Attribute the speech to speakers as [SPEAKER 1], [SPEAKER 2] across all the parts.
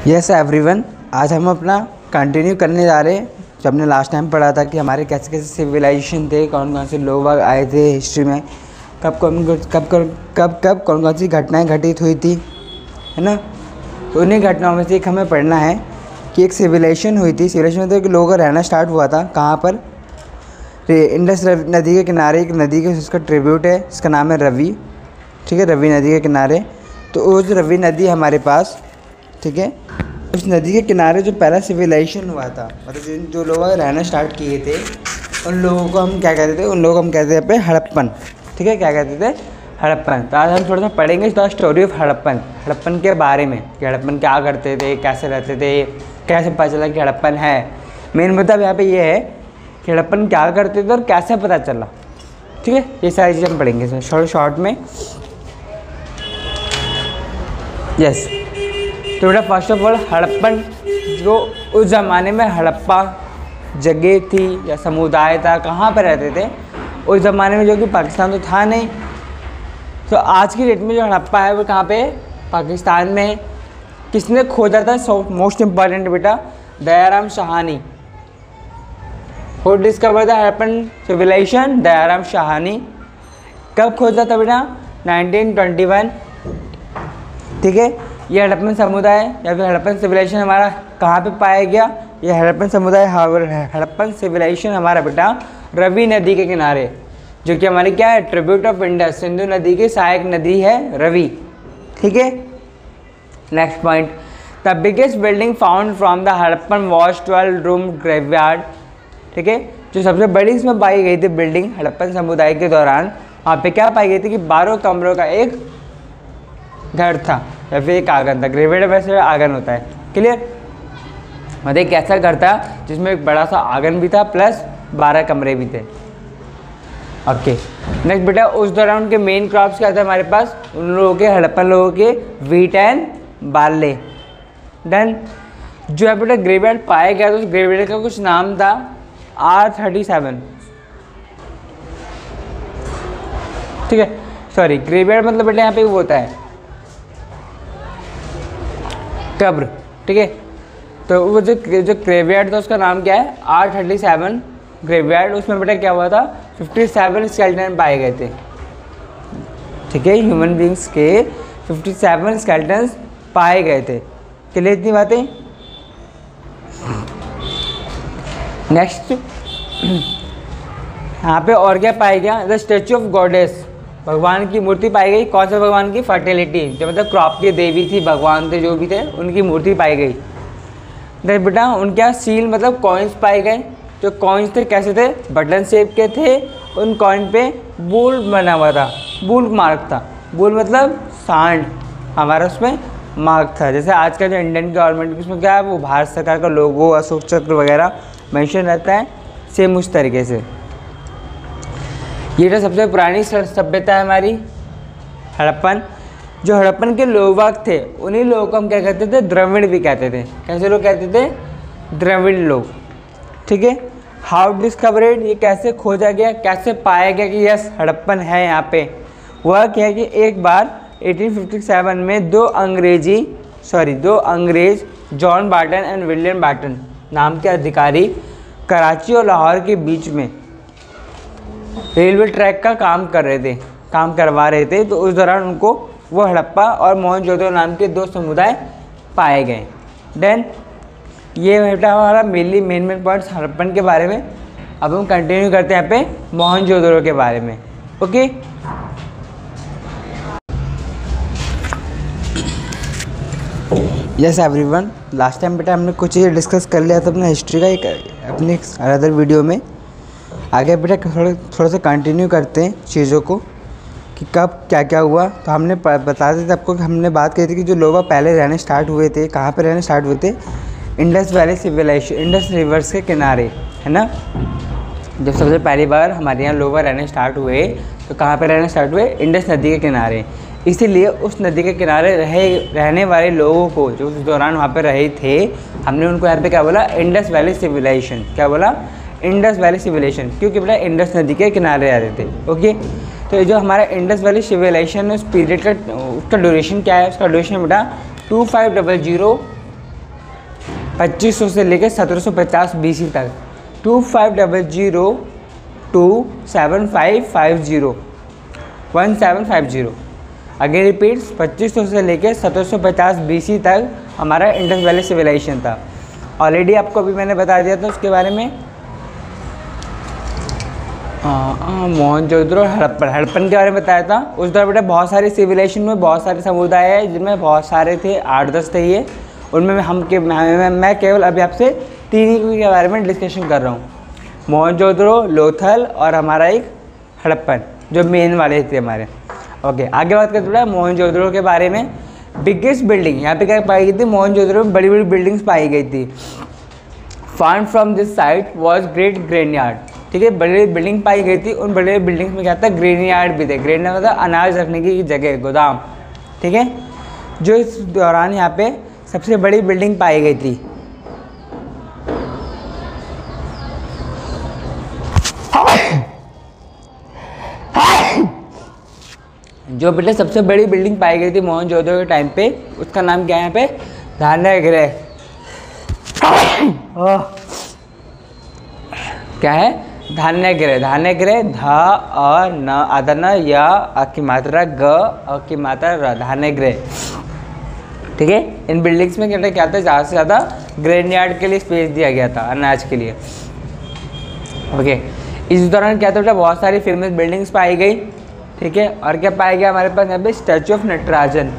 [SPEAKER 1] Yes everyone, आज हम अपना कंटिन्यू करने जा रहे हैं जो हमने लास्ट टाइम पढ़ा था कि हमारे कैसे कैसे सिविलाइजेशन थे, कौन कौन से लोग आए थे हिस्ट्री में, कब कौन कौन सी घटनाएं घटित हुई थी, है ना। तो उन्हीं घटनाओं में से एक हमें पढ़ना है कि एक सिविलाइजेशन हुई थी। सिविलाइजेशन मतलब कि लोगों का रहना स्टार्ट हुआ था कहाँ पर, इंडस नदी के किनारे। एक नदी के उसका ट्रिब्यूट है, इसका नाम है रवि, ठीक है, रवि नदी के किनारे। तो उस रवि नदी हमारे पास, ठीक है, उस नदी के किनारे जो पहला सिविलाइजेशन हुआ था, मतलब जो लोग रहना स्टार्ट किए थे उन लोगों को हम क्या कहते थे, उन लोगों को हम कहते थे हड़प्पन, ठीक है, क्या कहते थे, हड़प्पन। तो आज हम थोड़ा सा पढ़ेंगे द स्टोरी ऑफ हड़प्पन के बारे में कि हड़प्पन क्या करते थे, कैसे रहते थे, कैसे पता चला कि हड़प्पन है। मेन मतलब यहाँ पे ये है कि हड़प्पन क्या करते थे और कैसे पता चला, ठीक है। ये सारी चीज़ हम पढ़ेंगे इसमें शॉर्ट में। यस, तो बेटा फर्स्ट ऑफ ऑल हड़प्पन जो उस ज़माने में हड़प्पा जगह थी या समुदाय था, कहाँ पर रहते थे उस ज़माने में, जो कि पाकिस्तान तो था नहीं। तो आज की डेट में जो हड़प्पा है वो कहाँ पे, पाकिस्तान में है। किसने खोजा था, मोस्ट इम्पॉर्टेंट बेटा, Dayaram Sahni. Who discover the Harappan civilisation, Dayaram Sahni. कब खोजा था बेटा, 1921, ठीक है। ये हड़प्पन समुदाय या फिर हड़प्पन सिविलाइजेशन हमारा कहाँ पे पाया गया, ये हड़प्पन समुदाय हड़प्पन सिविलाइजेशन हमारा बेटा रवि नदी के किनारे, जो कि हमारी क्या है, ट्रिब्यूट ऑफ इंडस, सिंधु नदी की सहायक नदी है रवि, ठीक है। Next point, the biggest building found from the Harappan was 12 room graveyard, ठीक है। जो सबसे बड़ी इसमें पाई गई थी बिल्डिंग हड़प्पन समुदाय के दौरान, वहाँ पे क्या पाई गई थी कि 12 कमरों का एक घर था या फिर एक आंगन था। ग्रेवयार्ड वैसे आंगन होता है, क्लियर। मतलब एक ऐसा घर था जिसमें एक बड़ा सा आंगन भी था प्लस 12 कमरे भी थे। ओके, नेक्स्ट बेटा, उस दौरान उनके मेन क्रॉप्स क्या थे हमारे पास, उन लोगों के, हड़प्पन लोगों के, व्हीट एंड बार्ले। देन जो है बेटा ग्रेवयार्ड पाया गया, तो उस ग्रेवयार्ड का कुछ नाम था R37, ठीक है। सॉरी, ग्रेवयार्ड मतलब बेटा यहाँ पे वो होता है कब्र, ठीक है। तो वो जो ग्रेवयार्ड था उसका नाम क्या है, R37 ग्रेवयार्ड। उसमें बेटा क्या हुआ था, 57 स्केलेटन पाए गए थे, ठीक है। ह्यूमन बींग्स के 57 स्केलेटन्स पाए गए थे, क्लियर इतनी बातें। नेक्स्ट यहाँ पे और क्या पाया गया, द स्टैचू ऑफ गॉडेस, भगवान की मूर्ति पाई गई। कौन सा भगवान की, फर्टिलिटी, जो मतलब क्रॉप की देवी थी, भगवान थे जो भी थे, उनकी मूर्ति पाई गई। देख बेटा उनके सील मतलब कॉइन्स पाए गए। जो कॉइन्स थे कैसे थे, बटन शेप के थे। उन कॉइन पे बुल बना हुआ था, बुल मार्क था। बुल मतलब सांड, हमारा उसमें मार्क था। जैसे आज का जो इंडियन गवर्नमेंट उसमें क्या है, वो भारत सरकार का लोगो, अशोक चक्र वगैरह मेंशन रहता है, सेम उस तरीके से। ये तो सबसे पुरानी सभ्यता है हमारी हड़प्पन। जो हड़प्पन के लोग थे उन्हीं लोगों को हम क्या कहते थे, द्रविड़ भी कहते थे। कैसे लोग कहते थे, द्रविड़ लोग, ठीक है। हाउ डिस्कवरेड, ये कैसे खोजा गया, कैसे पाया गया कि यस हड़प्पन है यहाँ पे। वह क्या है कि एक बार 1857 में दो अंग्रेज John Barton and William Barton नाम के अधिकारी कराची और लाहौर के बीच में रेलवे ट्रैक का काम करवा रहे थे। तो उस दौरान उनको वो हड़प्पा और मोहनजोदड़ो नाम के दो समुदाय पाए गए। देन ये बेटा हमारा मेन पॉइंट्स हड़प्पन के बारे में। अब हम कंटिन्यू करते हैं यहाँ पे मोहनजोदड़ो के बारे में। Okay, yes everyone, last time बेटा हमने कुछ चीज़ें डिस्कस कर लिया था अपना हिस्ट्री का एक अपने अदर वीडियो में। आगे बेटा थोड़ा सा कंटिन्यू करते हैं चीज़ों को कि कब क्या क्या हुआ। तो हमने बता देते आपको कि हमने बात की थी कि जो लोग पहले रहने स्टार्ट हुए थे, कहाँ पे रहने स्टार्ट हुए थे, Indus valley civilisation, Indus rivers के किनारे, है ना। जब सबसे पहली बार हमारे यहाँ लोग रहने स्टार्ट हुए तो कहाँ पे रहने स्टार्ट हुए, इंडस नदी के किनारे। इसीलिए उस नदी के किनारे रहने वाले लोगों को, जो उस दौरान वहाँ पे रहे थे, हमने उनको यहाँ पे क्या बोला, इंडस वैली सिविलाइजेशन। क्या बोला, इंडस वैली सिविलाइजेशन, क्योंकि बेटा इंडस नदी के किनारे रहते थे। ओके, तो जो हमारा इंडस वैली सिविलाइजेशन है उस पीरियड का उसका ड्यूरेशन क्या है, उसका ड्यूरेशन बेटा 2500 2500 से लेकर 1750 BC तक। 2500 to 7550 1750। अगेन रिपीट्स, 2500 से लेकर 1750 BC तक हमारा इंडस वैली सिविलाइजेशन था। ऑलरेडी आपको अभी मैंने बता दिया था उसके बारे में। मोहनजोदड़ो, हड़प्पन के बारे में बताया था। उस दौरान बेटा बहुत सारी सिविलाइजेशन में बहुत सारे समुदाय है, जिनमें बहुत सारे थे, 8-10 थे ये। उनमें मैं केवल अभी आपसे 3 ही के बारे में डिस्कशन कर रहा हूँ, मोहनजोदड़ो, लोथल और हमारा एक हड़प्पन, जो मेन वाले थे हमारे। ओके, आगे बात करते बेटा मोहनजोदड़ो के बारे में। बिगेस्ट बिल्डिंग यहाँ पे क्या पाई गई थी, मोहनजोदड़ो में बड़ी बड़ी बिल्डिंग्स पाई गई थी। Found from this site was great granary. ठीक है, बड़ी बड़ी बिल्डिंग पाई गई थी। उन बड़ी बड़ी बिल्डिंग्स में क्या था, ग्रेनयार्ड भी थे। ग्रेनयार्ड मतलब अनाज रखने की जगह, गोदाम। ठीक है, जो इस दौरान यहाँ पे सबसे बड़ी बिल्डिंग पाई गई थी। जो बेटा सबसे बड़ी बिल्डिंग पाई गई थी मोहनजोदड़ो के टाइम पे, उसका नाम क्या है यहाँ पे, धान्यगृह। क्या है, धान्यगृह। धान्यगृह, धा अ न आधा न, या अ की मात्रा ग, अ की मात्रा र, धान्यगृह। ठीक है, इन बिल्डिंग्स में क्या था, ज़्यादा से ज़्यादा ग्रेनयार्ड के लिए स्पेस दिया गया था, अनाज के लिए। ओके, इस दौरान क्या था बेटा, बहुत सारी फेमस बिल्डिंग्स पाई गई। ठीक है, और क्या पाया गया हमारे पास यहाँ पे, स्टैचू ऑफ नटराजन।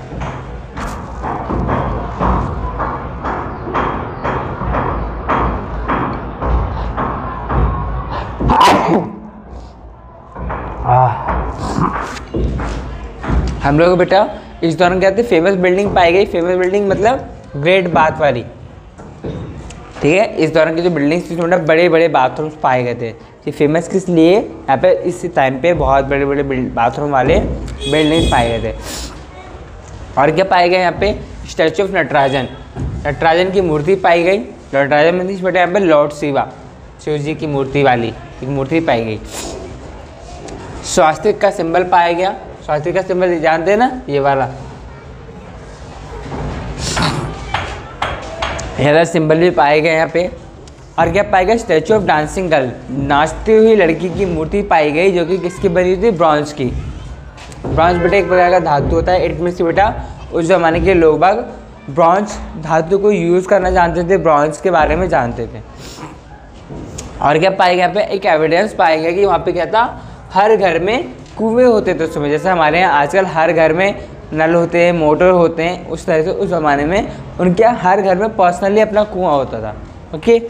[SPEAKER 1] हम लोग बेटा इस दौरान क्या थे, फेमस बिल्डिंग पाई गई। फेमस बिल्डिंग मतलब ग्रेट बाथ वाली। ठीक है, इस दौरान की जो बिल्डिंग्स थी उसमें बड़े बड़े बाथरूम्स पाए गए थे। ये फेमस किस लिए, यहाँ पे इस टाइम पे बहुत बड़े बड़े बाथरूम वाले बिल्डिंग्स पाए गए थे। और क्या पाए गए यहाँ पे, स्टैचू ऑफ नटराजन। नटराजन की मूर्ति पाई गई। नटराजन में बेटा यहाँ पे लॉर्ड शिवा, शिव जी की मूर्ति वाली एक मूर्ति पाई गई। स्वास्तिक का सिंबल पाया गया। स्वास्तिक का सिंबल जानते हैं ना, ये वाला ये सिंबल भी पाए गए यहाँ पे। और क्या पाया गया, स्टैचू ऑफ डांसिंग गर्ल, नाचती हुई लड़की की मूर्ति पाई गई, जो कि किसकी बनी थी, ब्रॉन्ज की। ब्रॉन्ज बेटा एक प्रकार का धातु होता है। इट मीन्स बेटा उस जमाने के लोग बाग ब्रॉन्ज धातु को यूज़ करना जानते थे, ब्रॉन्ज के बारे में जानते थे। और क्या पाया गया यहाँ पे, एक एविडेंस पाया गया कि वहाँ पे क्या था, हर घर में कुएँ होते थे उस समय। जैसे हमारे यहाँ आजकल हर घर में नल होते हैं, मोटर होते हैं, उस तरह से उस ज़माने में उनके हर घर में पर्सनली अपना कुआँ होता था। ओके,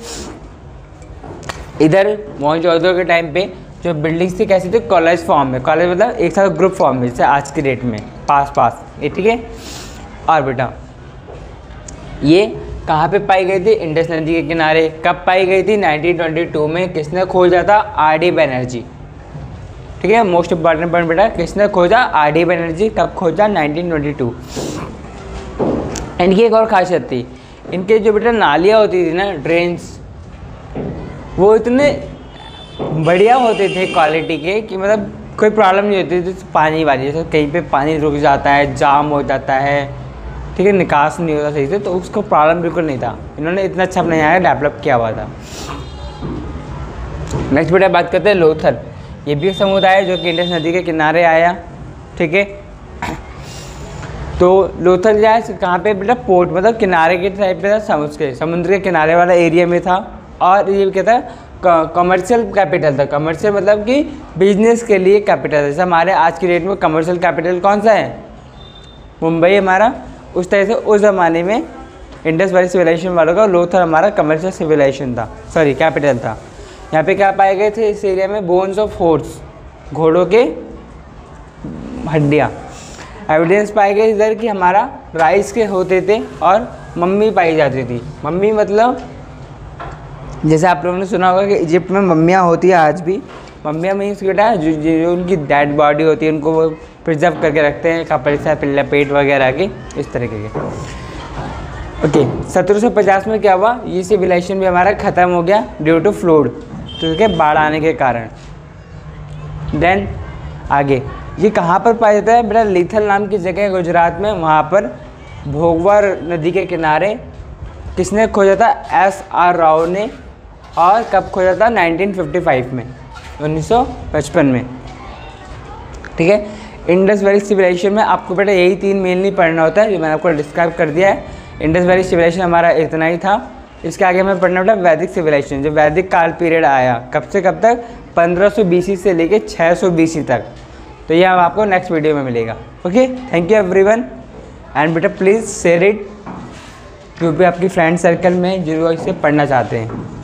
[SPEAKER 1] इधर मोहनजोदड़ो के टाइम पे जो बिल्डिंग्स थी कैसी थी, कॉलेज फॉर्म में। कॉलेज मतलब एक साथ ग्रुप फॉर्म में, जैसे आज की डेट में पास ये। ठीक है, और बेटा ये कहाँ पे पाई गई थी, इंडस नदी के किनारे। कब पाई गई थी, 1922 में। किसने खोजा था, आर.डी. बनर्जी। ठीक है, मोस्ट इंपॉर्टेंट पॉइंट बेटा, किसने खोजा, आर.डी. बनर्जी। कब खोजा, 1922। इनकी एक और खासियत थी, इनके जो बेटा नालियाँ होती थी ना, ड्रेन्स, वो इतने बढ़िया होते थे क्वालिटी के कि मतलब कोई प्रॉब्लम नहीं होती थी पानी वाली। जैसे कहीं पे पानी रुक जाता है, जाम हो जाता है, ठीक है, निकास नहीं होता सही से, तो उसको प्रॉब्लम बिल्कुल नहीं था। इन्होंने इतना अच्छा बनाया, डेवलप किया हुआ था। नेक्स्ट बेटा बात करते हैं लोथल। ये भी एक समुदाय है जो कि इंडस नदी के किनारे आया। ठीक है, तो लोथल जो है कहाँ पे बेटा, पोर्ट मतलब किनारे के साइड पे था, समुद्र के किनारे वाला एरिया में था। और ये क्या था, कमर्शियल कैपिटल था। कमर्शियल मतलब कि बिजनेस के लिए कैपिटल। जैसे हमारे आज की डेट में कमर्शियल कैपिटल कौन सा है, मुंबई हमारा। उस तरह से उस ज़माने में इंडस वैली सिविलाइजेशन वालों का लोथल हमारा कमर्शियल सिविलाइजेशन था, सॉरी कैपिटल था। यहाँ पे क्या पाए गए थे इस एरिया में, बोन्स ऑफ हॉर्स, घोड़ों के हड्डियाँ। एविडेंस पाए गए इधर कि हमारा राइस के होते थे और मम्मी पाई जाती थी। मम्मी मतलब जैसे आप लोगों ने सुना होगा कि इजिप्ट में मम्मियाँ होती है आज भी। मम्मियाँ मीन्स बेटा जो उनकी डेड बॉडी होती है उनको वो प्रिजर्व करके रखते हैं, कपड़े से लपेट वगैरह के, इस तरीके के। ओके, 1750 में क्या हुआ, ये सिविलाइजेशन भी हमारा ख़त्म हो गया ड्यू टू फ्लड, तो क्या बाढ़ आने के कारण। देन आगे ये कहाँ पर पाया जाता है बेटा, लिथल नाम की जगह है गुजरात में। वहाँ पर भोगवर नदी के किनारे किसने खोजा था? SR राव ने। और कब खोजा था? 1955 में, 1955 में। ठीक है। इंडस वैली सिविलाइजेशन में आपको बेटा यही 3 मेनली पढ़ना होता है जो मैंने आपको डिस्क्राइब कर दिया है। इंडस वैली सिविलाइजेशन हमारा इतना ही था। इसके आगे हमें पढ़ना बेटा वैदिक सिविलाइजेशन, जो वैदिक काल पीरियड आया, कब से कब तक? 1500 BC से लेके 600 BC तक। तो ये आपको नेक्स्ट वीडियो में मिलेगा। Okay, thank you everyone. And बेटा प्लीज़ शेयर इट, जो भी आपकी फ्रेंड सर्कल में जो इसे पढ़ना चाहते हैं।